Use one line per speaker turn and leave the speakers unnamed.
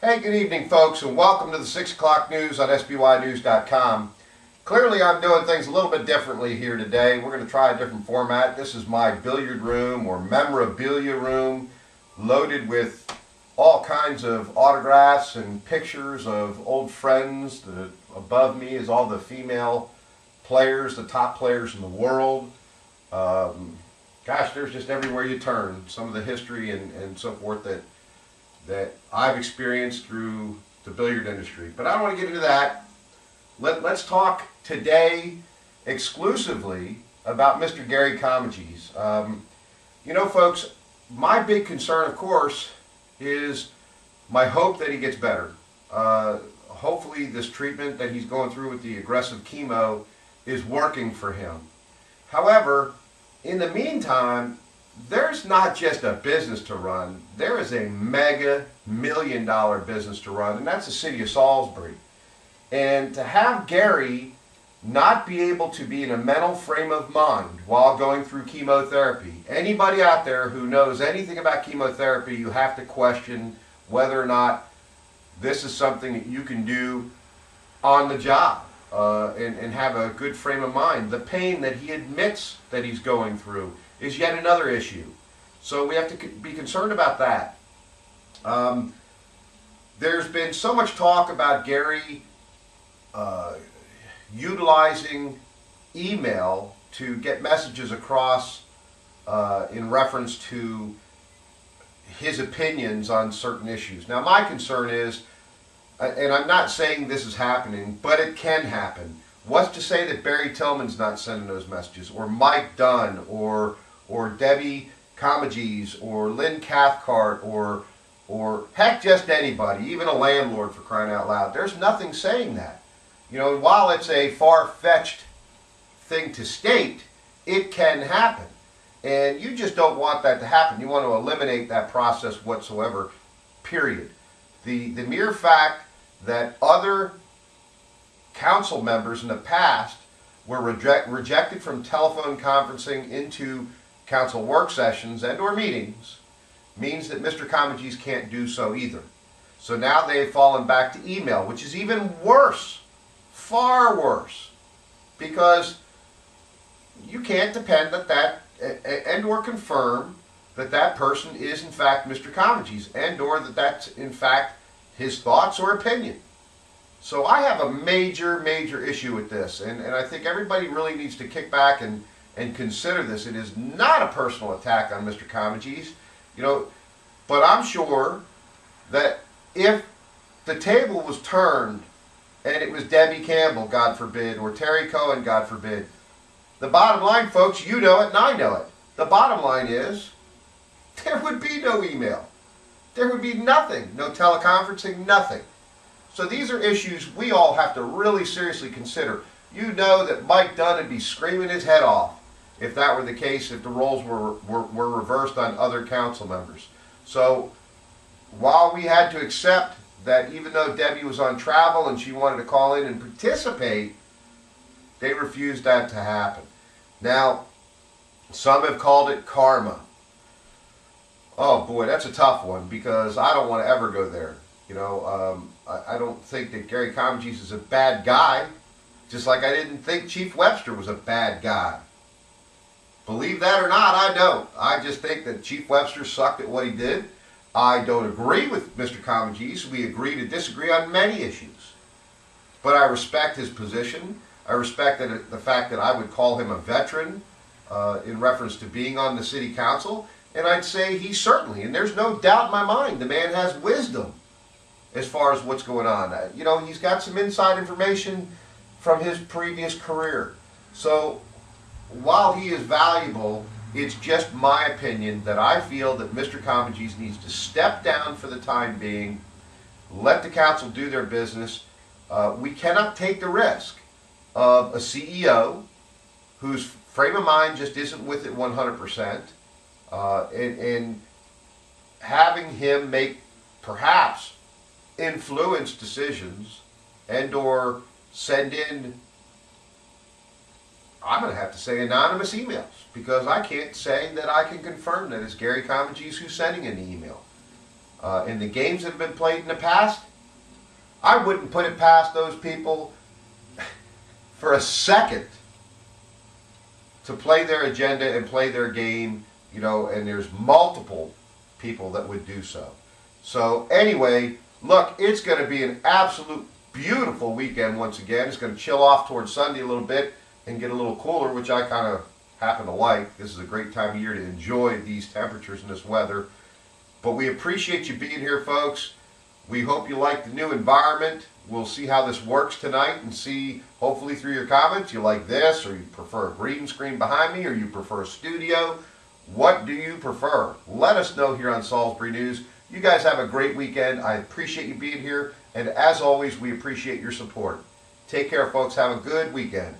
Hey, good evening, folks, and welcome to the 6 o'clock news on SBYnews.com. Clearly, I'm doing things a little bit differently here today. We're going to try a different format. This is my billiard room or memorabilia room, loaded with all kinds of autographs and pictures of old friends. Above me is all the female players, the top players in the world. Gosh, there's just everywhere you turn, some of the history and so forth that I've experienced through the billiard industry. But I don't want to get into that. Let's talk today exclusively about Mr. Gary Comegys. You know, folks, my big concern, of course, is my hope that he gets better. Hopefully this treatment that he's going through with the aggressive chemo is working for him. However, in the meantime, there's not just a business to run, there is a mega million-dollar business to run, and that's the city of Salisbury. And to have Gary not be able to be in a mental frame of mind while going through chemotherapy, anybody out there who knows anything about chemotherapy, you have to question whether or not this is something that you can do on the job and have a good frame of mind. The pain that he admits that he's going through is yet another issue. So we have to be concerned about that. There's been so much talk about Gary utilizing email to get messages across in reference to his opinions on certain issues. Now my concern is, and I'm not saying this is happening, but it can happen. What's to say that Barry Tillman's not sending those messages, or Mike Dunn, or Debbie Comegys, or Lynn Cathcart, or heck, just anybody, even a landlord, for crying out loud. There's nothing saying that. You know, while it's a far-fetched thing to state, it can happen. And you just don't want that to happen. You want to eliminate that process whatsoever, period. The mere fact that other council members in the past were rejected from telephone conferencing into council work sessions and or meetings means that Mr. Comegys can't do so either. So now they've fallen back to email, which is even worse, far worse, because you can't depend that and or confirm that person is in fact Mr. Comegys and or that's in fact his thoughts or opinion. So I have a major issue with this, and I think everybody really needs to kick back and consider this. It is not a personal attack on Mr. Comegys, you know, but I'm sure that if the table was turned and it was Debbie Campbell, God forbid, or Terry Cohen, God forbid, the bottom line, folks, you know it and I know it. The bottom line is there would be no email. There would be nothing, no teleconferencing, nothing. So these are issues we all have to really seriously consider. You know that Mike Dunn would be screaming his head off if that were the case, if the roles were reversed on other council members. So while we had to accept that even though Debbie was on travel and she wanted to call in and participate, they refused that to happen. Now, some have called it karma. Oh boy, that's a tough one, because I don't want to ever go there. You know, I don't think that Gary Comegys is a bad guy, just like I didn't think Chief Webster was a bad guy. Believe that or not, I don't. I just think that Chief Webster sucked at what he did. I don't agree with Mr. Comegys. We agree to disagree on many issues. But I respect his position. I respect the fact that I would call him a veteran in reference to being on the city council. And I'd say he certainly, and there's no doubt in my mind, the man has wisdom as far as what's going on. You know, he's got some inside information from his previous career. So while he is valuable, it's just my opinion that I feel that Mr. Comegys needs to step down for the time being, let the council do their business. We cannot take the risk of a CEO whose frame of mind just isn't with it 100%, and having him make perhaps influenced decisions and or send in, I'm going to have to say, anonymous emails, because I can't say that I can confirm that it's Gary Comegys who's sending an email. in the games that have been played in the past, I wouldn't put it past those people for a second to play their agenda and play their game, you know, and there's multiple people that would do so. So anyway, look, it's going to be an absolute beautiful weekend once again. It's going to chill off towards Sunday a little bit and get a little cooler, which I kind of happen to like. This is a great time of year to enjoy these temperatures and this weather. But we appreciate you being here, folks. We hope you like the new environment. We'll see how this works tonight and see, hopefully through your comments, you like this, or you prefer a green screen behind me, or you prefer a studio. What do you prefer? Let us know here on Salisbury News. You guys have a great weekend. I appreciate you being here. And as always, we appreciate your support. Take care, folks. Have a good weekend.